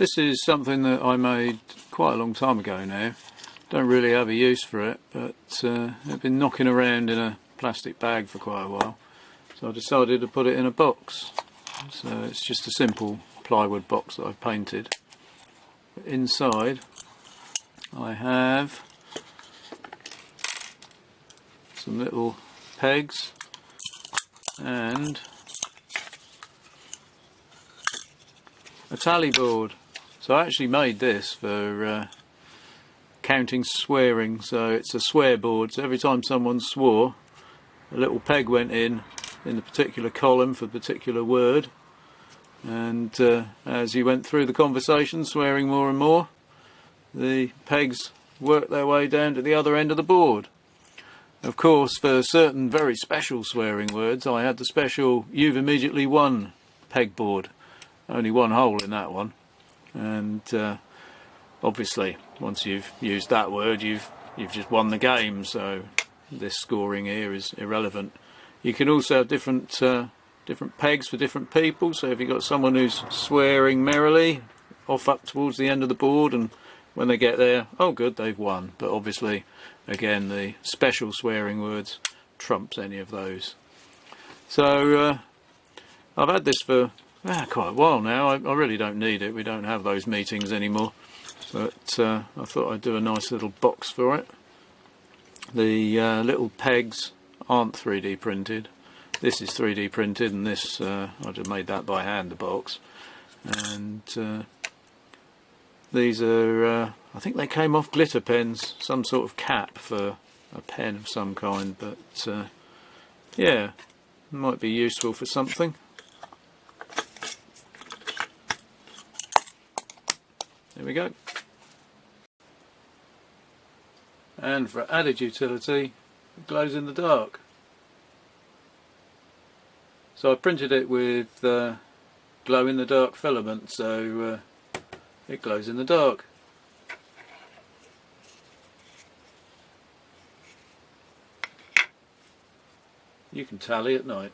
This is something that I made quite a long time ago now. Don't really have a use for it, but I've been knocking around in a plastic bag for quite a while, so I decided to put it in a box. So it's just a simple plywood box that I've painted. But inside I have some little pegs and a tally board. So I actually made this for counting swearing, so it's a swear board, so every time someone swore a little peg went in the particular column for the particular word, and as you went through the conversation swearing more and more, the pegs worked their way down to the other end of the board. Of course, for certain very special swearing words I had the special "you've immediately won" pegboard. Only one hole in that one, and obviously once you've used that word you've just won the game, so this scoring here is irrelevant. You can also have different pegs for different people, so if you've got someone who's swearing merrily off up towards the end of the board, and when they get there, oh good, they've won. But obviously again the special swearing words trumps any of those. So I've had this for quite a while now. I really don't need it, we don't have those meetings anymore, but I thought I'd do a nice little box for it. The little pegs aren't 3D printed. This is 3D printed, and this I just made that by hand, the box. And these are I think they came off glitter pens, some sort of cap for a pen of some kind, but yeah, might be useful for something. There we go. And for added utility, it glows in the dark. So I printed it with glow in the dark filament, so it glows in the dark. You can tally at night.